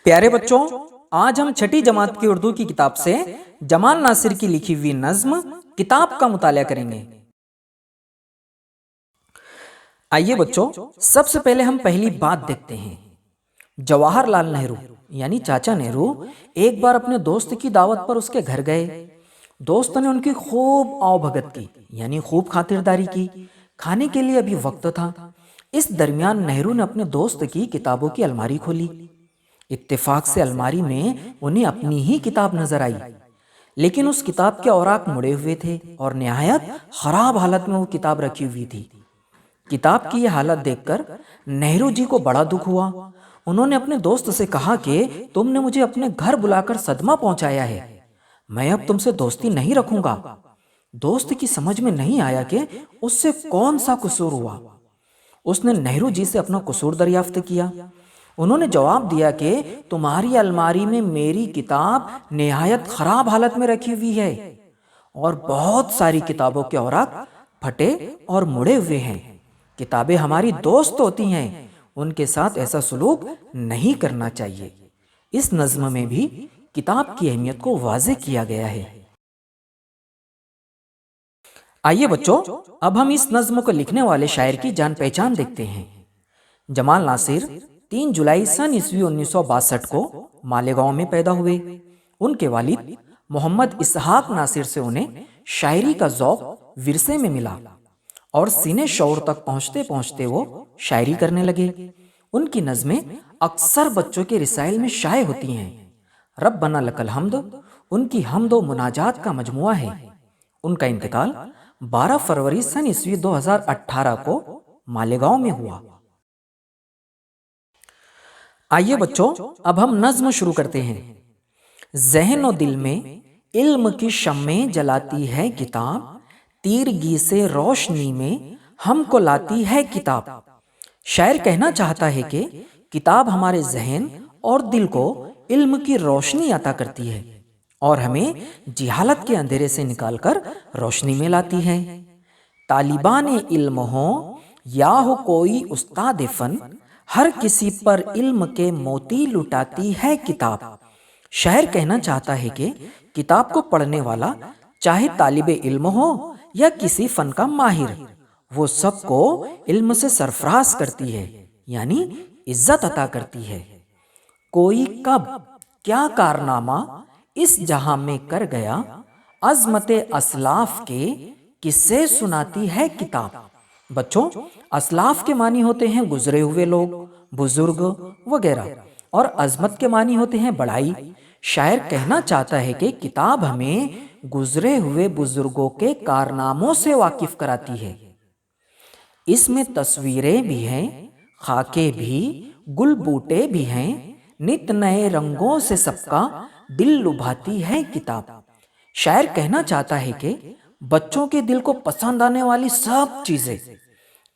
प्यारे बच्चों, आज हम छठी जमात की उर्दू की किताब से जमाल नासिर की लिखी हुई नज्म किताब का मुताला करेंगे। आइए बच्चों, सबसे पहले हम पहली बात देखते हैं। जवाहरलाल नेहरू यानी चाचा नेहरू एक बार अपने दोस्त की दावत पर उसके घर गए। दोस्त ने उनकी खूब आवभगत की यानी खूब खातिरदारी की। खाने के लिए अभी वक्त था। इस दरमियान नेहरू ने अपने दोस्त की किताबों की अलमारी खोली। इत्तेफाक से अलमारी में उन्हें अपनी ही किताब नजर आई, लेकिन उस किताब के औराक मुड़े हुए थे और निहायत खराब हालत में वो किताब रखी हुई थी। किताब की यह हालत देखकर नेहरू जी को बड़ा दुख हुआ। उन्होंने अपने दोस्त से कहा कि तुमने मुझे अपने घर बुलाकर सदमा पहुंचाया है, मैं अब तुमसे दोस्ती नहीं रखूंगा। दोस्त की समझ में नहीं आया कि उससे कौन सा कसूर हुआ। उसने नेहरू जी से अपना कसूर दरियाफ्त किया। उन्होंने जवाब दिया कि तुम्हारी अलमारी में मेरी किताब निहायत खराब हालत में रखी हुई है और बहुत सारी किताबों के औराक फटे और मुड़े हुए हैं। किताबें हमारी दोस्त होती हैं, उनके साथ ऐसा सुलूक नहीं करना चाहिए। इस नज्म में भी किताब की अहमियत को वाज़ेह किया गया है। आइए बच्चों, अब हम इस नज्म को लिखने वाले शायर की जान पहचान देखते हैं। जमाल नासिर 3 जुलाई सन ईस्वी 1962 को मालेगांव में पैदा हुए। उनके वालिद मोहम्मद इसहाक नासिर से उन्हें शायरी का ज़ौक़ विरसे में मिला और सीने शौर तक पहुँचते पहुँचते वो शायरी करने लगे। उनकी नज़में अक्सर बच्चों के रिसाइल में शाये होती हैं। रब्बना लकल हम्द उनकी हम्द व मुनाजात का मजमुआ है। उनका इंतकाल 12 फरवरी सन ईस्वी 2018 को मालेगांव में हुआ। आइए बच्चों, अब हम नज्म शुरू करते हैं। ज़हन और दिल में इल्म की शम्में जलाती है किताब, तीरगी से रोशनी में हमको लाती है किताब। शायर कहना चाहता है कि किताब हमारे ज़हन और दिल को इल्म की रोशनी अता करती है और हमें जिहालत के अंधेरे से निकालकर रोशनी में लाती है। तालिबान इल्म हो या हो कोई उस्ताद फन, हर किसी पर इल्म के मोती लुटाती है किताब। शायर कहना चाहता है कि किताब को पढ़ने वाला चाहे तालिबे इल्म हो या किसी फन का माहिर, वो सबको इल्म से सरफराज करती है यानी इज्जत अता करती है। कोई कब क्या कारनामा इस जहां में कर गया, अज़मते असलाफ के किस्से सुनाती है किताब। बच्चों, असलाफ के मानी होते हैं गुजरे हुए लोग, बुजुर्ग वगैरह, और अजमत के मानी होते हैं बड़ाई। शायर कहना चाहता है कि किताब हमें गुजरे हुए बुजुर्गों के कारनामों से वाकिफ कराती है। इसमें तस्वीरें भी हैं, खाके भी, गुल बूटे भी हैं, नित नए रंगों से सबका दिल लुभाती है किताब। शायर कहना चाहता है कि बच्चों के दिल को पसंद आने वाली सब चीजें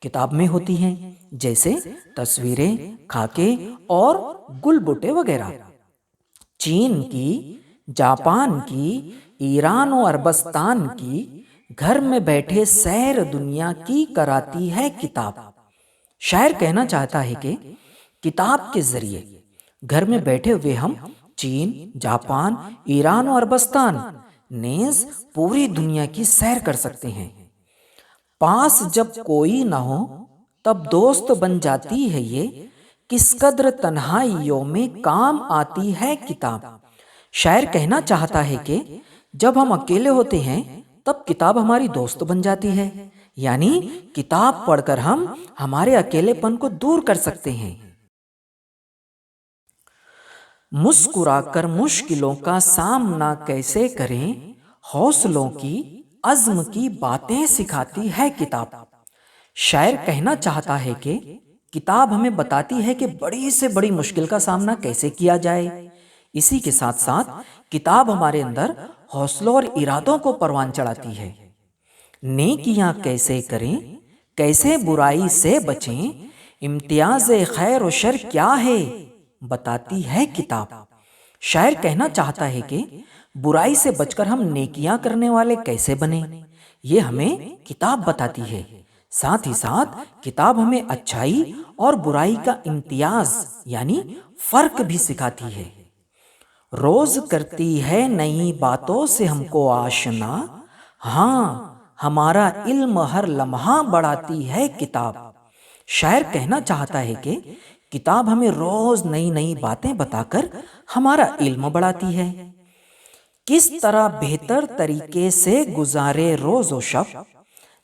किताब में होती हैं, जैसे तस्वीरें, खाके और गुल बूटे वगैरह। चीन की, जापान की, ईरान और अरबस्तान की, घर में बैठे सैर दुनिया की कराती है किताब। शायर कहना चाहता है कि किताब के जरिए घर में बैठे हुए हम चीन, जापान, ईरान और अरबस्तान नेज पूरी दुनिया की सैर कर सकते हैं। पास जब कोई ना हो तब दोस्त बन जाती है ये, किस कद्र तन्हाइयों में काम आती है किताब। शायर कहना चाहता है कि जब हम अकेले होते हैं तब किताब हमारी दोस्त बन जाती है, यानी किताब पढ़कर हम हमारे अकेलेपन को दूर कर सकते हैं। मुस्कुराकर मुश्किलों का सामना कैसे करें, हौसलों की, अज़्म की बातें सिखाती है किताब। शायर कहना चाहता है कि किताब हमें बताती है कि बड़ी से बड़ी मुश्किल का सामना कैसे किया जाए। इसी के साथ साथ किताब हमारे अंदर हौसलों और इरादों को परवान चढ़ाती है। नेकियां कैसे करें, कैसे बुराई से बचें, इम्तियाज खैर और शर क्या है, बताती है किताब। शायर कहना चाहता है कि बुराई से बचकर हम नेकियां करने वाले कैसे बने, ये हमें किताब बताती है। ساتھ ہی ساتھ کتاب ہمیں اچھائی اور برائی کا امتیاز یعنی فرق بھی سکھاتی ہے۔ روز کرتی ہے نئی باتوں سے ہم کو آشنا، ہاں ہمارا علم ہر لمحہ بڑھاتی ہے کتاب۔ شاعر کہنا چاہتا ہے کہ کتاب ہمیں روز نئی نئی باتیں بتا کر ہمارا علم بڑھاتی ہے۔ کس طرح بہتر طریقے سے گزارے روز و شب،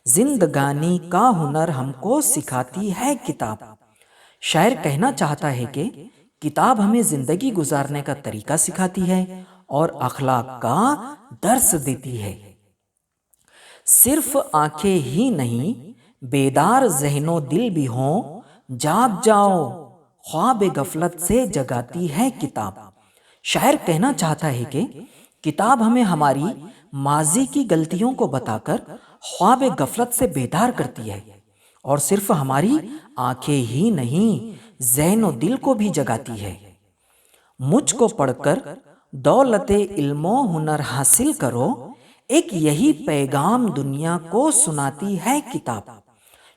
زندگانی کا ہنر ہم کو سکھاتی ہے کتاب۔ شاعر کہنا چاہتا ہے کہ کتاب ہمیں زندگی گزارنے کا طریقہ سکھاتی ہے اور اخلاق کا درس دیتی ہے۔ صرف آنکھیں ہی نہیں، بیدار ذہن و دل بھی ہوں، جاگ جاؤ، خواب غفلت سے جگاتی ہے کتاب۔ شاعر کہنا چاہتا ہے کہ کتاب ہمیں ہماری ماضی کی غلطیوں کو بتا کر خواب غفلت سے بیدار کرتی ہے، اور صرف ہماری آنکھیں ہی نہیں، ذہن و دل کو بھی جگاتی ہے۔ مجھ کو پڑھ کر دولت علم و ہنر حاصل کرو، ایک یہی پیغام دنیا کو سناتی ہے کتاب۔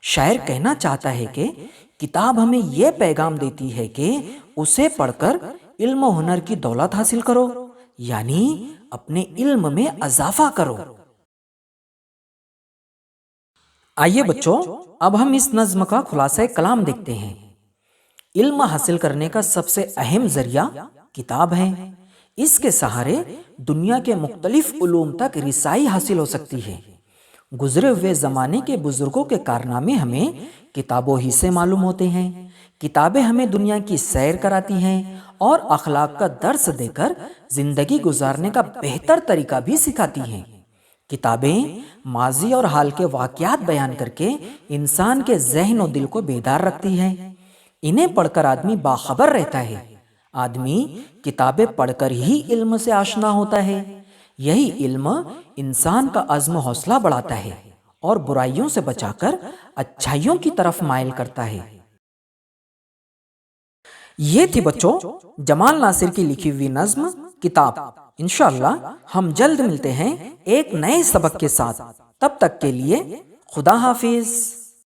شاعر کہنا چاہتا ہے کہ کتاب ہمیں یہ پیغام دیتی ہے کہ اسے پڑھ کر علم و ہنر کی دولت حاصل کرو، یعنی اپنے علم میں اضافہ کرو۔ آئیے بچوں، اب ہم اس نظم کا خلاصہ کلام دیکھتے ہیں۔ علم حاصل کرنے کا سب سے اہم ذریعہ کتاب ہے۔ اس کے سہارے دنیا کے مختلف علوم تک رسائی حاصل ہو سکتی ہے۔ گزرے ہوئے زمانے کے بزرگوں کے کارنامے ہمیں کتابوں ہی سے معلوم ہوتے ہیں۔ کتابیں ہمیں دنیا کی سیر کراتی ہیں اور اخلاق کا درس دے کر زندگی گزارنے کا بہتر طریقہ بھی سکھاتی ہیں۔ کتابیں ماضی اور حال کے واقعات بیان کر کے انسان کے ذہن و دل کو بیدار رکھتی ہیں۔ انہیں پڑھ کر آدمی باخبر رہتا ہے۔ آدمی کتابیں پڑھ کر ہی علم سے آشنا ہوتا ہے۔ یہی علم انسان کا عزم و حوصلہ بڑھاتا ہے اور برائیوں سے بچا کر اچھائیوں کی طرف مائل کرتا ہے۔ یہ تھی بچوں جمال ناصر کی لکھی ہوئی نظم کتاب۔ انشاءاللہ ہم جلد ملتے ہیں ایک نئے سبق کے ساتھ۔ تب تک کے لیے خدا حافظ۔